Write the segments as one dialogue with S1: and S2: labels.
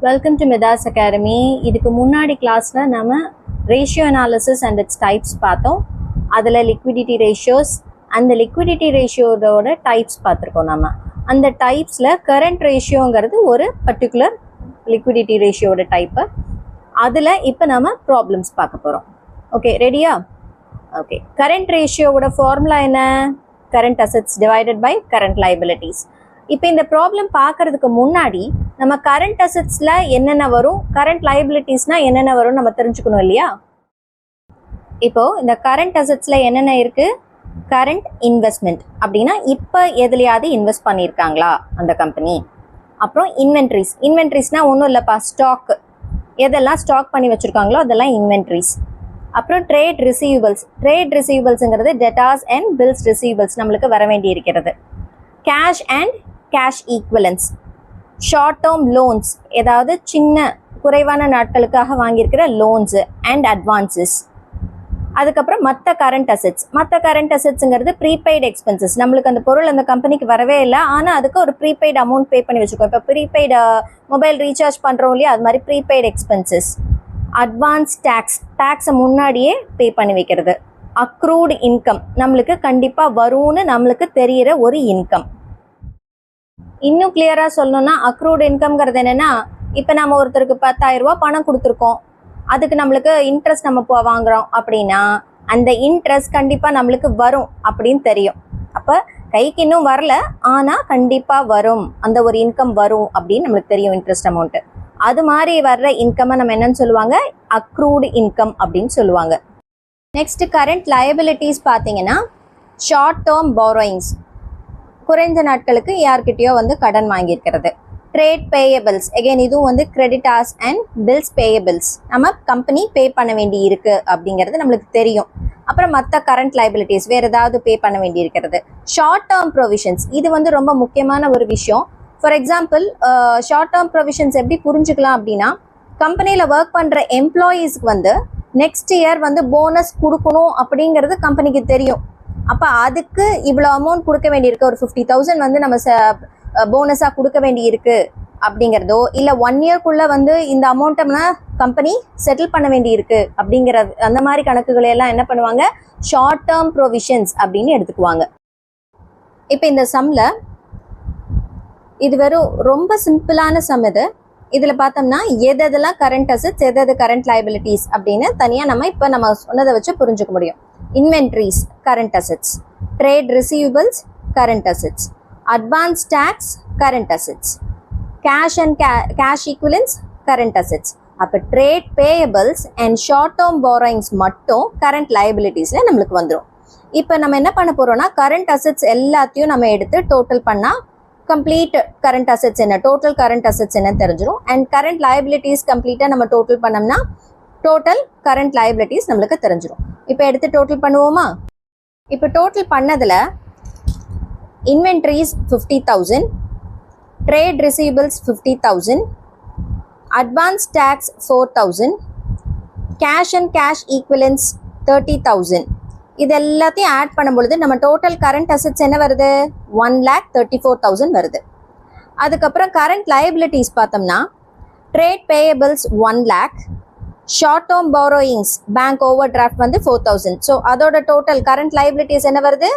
S1: Welcome to Midas Academy. இதுக்கு முன்னாடி கிளாஸ்ல நாம ratio analysis and it's types பார்த்தோம். அதில் லிக்விடிட்டி ரேஷியோஸ் அந்த லிக்விடிட்டி ரேஷியோட டைப்ஸ் பார்த்துருக்கோம். நம்ம அந்த டைப்ஸில் கரண்ட் ரேஷியோங்கிறது ஒரு பர்டிகுலர் லிக்விடிட்டி ரேஷியோட டைப்பு. அதில் இப்போ நம்ம ப்ராப்ளம்ஸ் பார்க்க போகிறோம். ஓகே, ரெடியா? ஓகே, கரண்ட் ரேஷியோவோட ஃபார்முலா என்ன? Current assets divided by current liabilities. இப்போ இந்த ப்ராப்ளம் பார்க்கறதுக்கு முன்னாடி நம்ம கரண்ட் அசெட்ஸில் என்னென்ன வரும், கரண்ட் லைபிலிட்டிஸ்னால் என்னென்ன வரும் நம்ம தெரிஞ்சுக்கணும் இல்லையா? இப்போது இந்த கரண்ட் அசெட்ஸில் என்னென்ன இருக்குது? கரண்ட் இன்வெஸ்ட்மெண்ட் அப்படின்னா இப்போ எதுலையாவது இன்வெஸ்ட் பண்ணியிருக்காங்களா அந்த கம்பெனி. அப்புறம் இன்வென்ட்ரிஸ்னால் ஒன்றும் இல்லைப்பா, ஸ்டாக், எதெல்லாம் ஸ்டாக் பண்ணி வச்சுருக்காங்களோ அதெல்லாம் இன்வென்ட்ரிஸ். அப்புறம் ட்ரேட் ரிசீவபிள்ஸுங்கிறது டெட்டாஸ் அண்ட் பில்ஸ் ரிசீவபிள்ஸ் நம்மளுக்கு வர வேண்டி இருக்கிறது. Cash and cash equivalents, short term loans, ஏதாவது சின்ன குறைவான நாட்களுக்காக வாங்கியிருக்கிற லோன்ஸு அண்ட் அட்வான்ஸஸ். அதுக்கப்புறம் மற்ற கரண்ட் அசெட்ஸுங்கிறது ப்ரீபெய்டு எக்ஸ்பென்சஸ். நம்மளுக்கு அந்த பொருள் அந்த கம்பெனிக்கு வரவே இல்லை, ஆனால் அதுக்கு ஒரு ப்ரீபெய்டு அமௌண்ட் பே பண்ணி வச்சுருக்கோம். இப்போ ப்ரீபெய்டு மொபைல் ரீசார்ஜ் பண்ணுறோம் இல்லையா, அது மாதிரி ப்ரீபெய்டு எக்ஸ்பென்சஸ். அட்வான்ஸ் டேக்ஸை முன்னாடியே பே பண்ணி வைக்கிறது. அக்ரூடு இன்கம், நம்மளுக்கு கண்டிப்பாக வரும்னு நம்மளுக்கு தெரிகிற ஒரு இன்கம். இன்னும் கிளியராக சொல்லணும்னா அக்ரூடு இன்கம்ங்கிறது என்னென்னா, இப்போ நம்ம ஒருத்தருக்கு 10,000 ரூபா பணம் கொடுத்துருக்கோம், அதுக்கு நம்மளுக்கு இன்ட்ரெஸ்ட் நம்ம வாங்குகிறோம் அப்படின்னா அந்த இன்ட்ரெஸ்ட் கண்டிப்பாக நம்மளுக்கு வரும் அப்படின்னு தெரியும். அப்போ கைக்கு இன்னும் வரல, ஆனால் கண்டிப்பாக வரும், அந்த ஒரு இன்கம் வரும் அப்படின்னு நம்மளுக்கு தெரியும், இன்ட்ரெஸ்ட் அமௌண்ட்டு. அது மாதிரி வர்ற இன்கம்மை நம்ம என்னன்னு சொல்லுவாங்க? அக்ரூடு இன்கம் அப்படின்னு சொல்லுவாங்க. நெக்ஸ்ட் கரண்ட் லயபிலிட்டிஸ் பார்த்தீங்கன்னா, ஷார்ட் டேர்ம் பாரோயிங்ஸ், குறைந்த நாட்களுக்கு யார்கிட்டயோ கடன் வாங்கியிருக்கிறது. ட்ரேட் பேயபிள்ஸ், எகைன் இதுவும் கிரெடிட்டார்ஸ் அண்ட் பில்ஸ் பேயபிள்ஸ், நம்ம கம்பெனி பே பண்ண வேண்டி இருக்கு அப்படிங்கிறது நம்மளுக்கு தெரியும். அப்புறம் மற்ற கரண்ட் லைபிலிட்டிஸ், வேறு ஏதாவது பே பண்ண வேண்டி இருக்கிறது. ஷார்ட் டேர்ம் ப்ரொவிஷன்ஸ், இது ரொம்ப முக்கியமான ஒரு விஷயம். For example, short term provisions எப்படி புரிஞ்சுக்கலாம் அப்படின்னா, கம்பெனியில் ஒர்க் பண்ணுற எம்ப்ளாயீஸ்க்கு நெக்ஸ்ட் இயர் போனஸ் கொடுக்கணும் அப்படிங்கிறது கம்பெனிக்கு தெரியும். அப்போ அதுக்கு இவ்வளோ அமௌண்ட் கொடுக்க வேண்டியிருக்கு, ஒரு 50,000 நம்ம போனஸாக கொடுக்க வேண்டி இருக்கு அப்படிங்கிறதோ, இல்லை 1 இயர்க்குள்ளே இந்த அமௌண்ட்டை கம்பெனி செட்டில் பண்ண வேண்டி இருக்கு அப்படிங்கிற அந்த மாதிரி கணக்குகளை எல்லாம் என்ன பண்ணுவாங்க? ஷார்ட் டேர்ம் ப்ரொவிஷன்ஸ் அப்படின்னு எடுத்துக்குவாங்க. இப்போ இந்த சம்மில் இது வெறும் ரொம்ப சிம்பிளான சம். இதில் பார்த்தோம்னா எதெல்லாம் கரண்ட் அசெட்ஸ், எது கரண்ட் லைபிலிட்டிஸ் அப்படின்னு தனியாக நம்ம சொன்னதை வச்சு புரிஞ்சுக்க முடியும். Inventories current assets, trade receivables current assets, advance tax current assets, cash and cash equivalents current assets. அப்போ trade payables and short term borrowings மட்டும் கரண்ட் லைபிலிட்டிஸில் நம்மளுக்கு வந்துடும். இப்போ நம்ம என்ன பண்ண போகிறோம்னா, கரண்ட் அசெட்ஸ் எல்லாத்தையும் நம்ம எடுத்து டோட்டல் பண்ணால் கம்ப்ளீட் கரண்ட் அசெட்ஸ் என்ன, டோட்டல் கரண்ட் அசெட்ஸ் என்ன தெரிஞ்சிடும். அண்ட் கரண்ட் லைபிலிட்டிஸ் கம்ப்ளீட்டாக நம்ம டோட்டல் பண்ணோம்னா டோட்டல் கரண்ட் லைபிலிட்டிஸ் நம்மளுக்கு தெரிஞ்சிடும். இப்போ எடுத்து டோட்டல் பண்ணுவோமா? இப்போ டோட்டல் பண்ணதில் inventories 50,000, trade receivables 50,000, advance tax 4,000, cash and cash equivalents 30,000. இது எல்லாத்தையும் ஆட் பண்ணும் பொழுது நம்ம டோட்டல் கரண்ட் அசெட்ஸ் என்ன வருது? 1,34,000 வருது. அதுக்கப்புறம் கரண்ட் லைபிலிட்டிஸ் பார்த்தோம்னா, trade payables 1 lakh, short term borrowings bank overdraft 4,000. So அதோட டோட்டல் கரண்ட் லைபிலிட்டிஸ் என்ன வருது?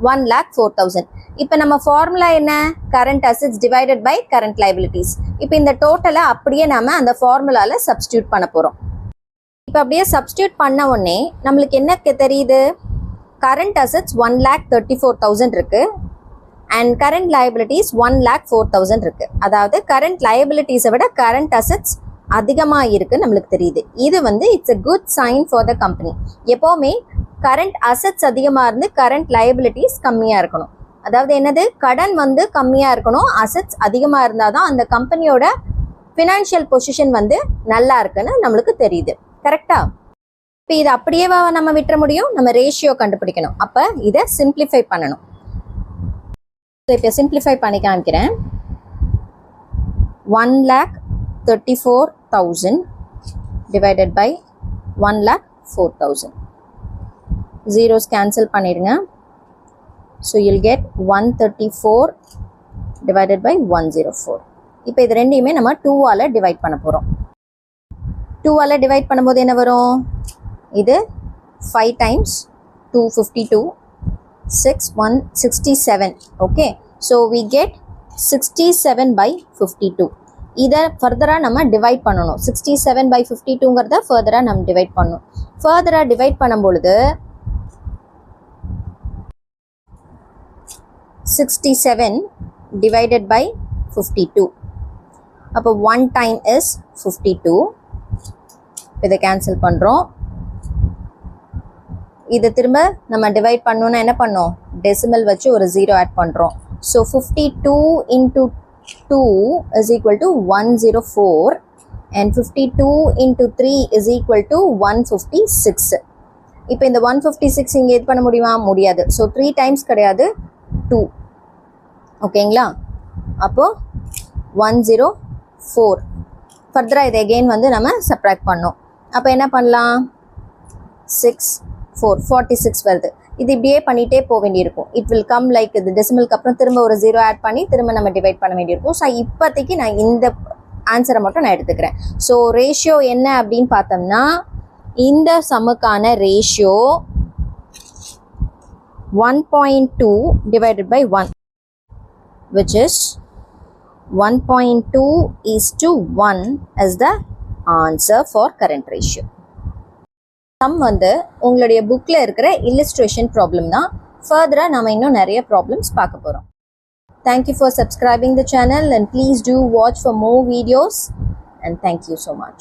S1: 1,04,000. இப்போ நம்ம ஃபார்முலா என்ன? Current assets divided by current liabilities. இப்போ இந்த டோட்டலை அப்படியே நம்ம அந்த ஃபார்முலாவில் சப்ஸ்டியூட் பண்ண போகிறோம். இப்போ அப்படியே சப்ஸ்டியூட் பண்ண உடனே நம்மளுக்கு என்ன தெரியுது? கரண்ட் அசெட்ஸ் 1,34,000 இருக்குது அண்ட் கரண்ட் லைபிலிட்டிஸ் 1,04,000 இருக்குது. அதாவது கரண்ட் லைபிலிட்டிஸை விட கரண்ட் அசெட்ஸ் அதிகமாக இருக்குது நம்மளுக்கு தெரியுது. இது it's a good sign for the company. எப்போவுமே கரண்ட் அசெட்ஸ் அதிகமாக இருந்து கரண்ட் லைபிலிட்டிஸ் கம்மியாக இருக்கணும். அதாவது என்னது? கடன் கம்மியாக இருக்கணும், அசெட்ஸ் அதிகமாக இருந்தால் தான் அந்த கம்பெனியோட ஃபினான்ஷியல் பொசிஷன் நல்லா இருக்குன்னு நம்மளுக்கு தெரியுது. கரெக்டா? இப்போ இதை அப்படியே நம்ம விட்டுற முடியும்? நம்ம ரேஷியோ கண்டுபிடிக்கணும். அப்போ இதை சிம்பிளிஃபை பண்ணணும். இப்போ சிம்பிளிஃபை பண்ணி காமிக்கிறேன். 1,34,000 divided by 1,04,000. Zeros cancel பண்ணிடுங்க. So you'll get 134 divided by 104. இப்போ இது ரெண்டையுமே நம்ம 2ஆல் டிவைட் பண்ண போகிறோம். 2ஆல் டிவைட் பண்ணும்போது என்ன வரும்? இது 5 times 252, 67. Okay, so we get 67/52. இதை ஃபர்தராக நம்ம டிவைட் பண்ணணும். 67/52ங்கிறத ஃபர்தராக நம்ம டிவைட் பண்ணணும். ஃபர்தராக டிவைட் பண்ணும் பொழுது 67 divided by 52. அப்போ 1 time is 52. இதை கேன்சல் பண்ணுறோம். இதை திரும்ப நம்ம டிவைட் பண்ணோன்னா என்ன பண்ணோம்? டெசிமல் வச்சு ஒரு 0 ஆட் பண்ணுறோம். So 52 into 2 is equal to 104 and 52 into 3 is equal to 156. இப்போ இந்த 156 இங்கே இது பண்ண முடியுமா? முடியாது. ஸோ 3 times கிடையாது, 2. ஓகேங்களா? அப்போது 104. ஃபர்தராக இதை எகெயின் வந்து நம்ம சப்ராக்ட் பண்ணோம். அப்போ என்ன பண்ணலாம்? 6 4 46 வருது. இது இப்படியே பண்ணிகிட்டே போக வேண்டியிருக்கும். இட் வில் கம் லைக் இது டெசிமலுக்கு அப்புறம் திரும்ப ஒரு 0 ஆட் பண்ணி திரும்ப நம்ம டிவைட் பண்ண வேண்டியிருக்கும். ஸோ இப்போதைக்கு நான் இந்த ஆன்சரை மட்டும் நான் எடுத்துக்கிறேன். ஸோ ரேஷியோ என்ன அப்படின்னு பார்த்தோம்னா, இந்த சம்முக்கான ratio 1.2 divided by 1, which is 1.2:1 as the answer for current ratio. Sum வந்து உங்களுடைய புக்கில் இருக்கிற இல்லஸ்ட்ரேஷன் ப்ராப்ளம் தான். ஃபர்தராக நம்ம இன்னும் நிறைய ப்ராப்ளம்ஸ் பார்க்க போகிறோம். Thank you for subscribing the channel and please do watch for more videos and thank you so much.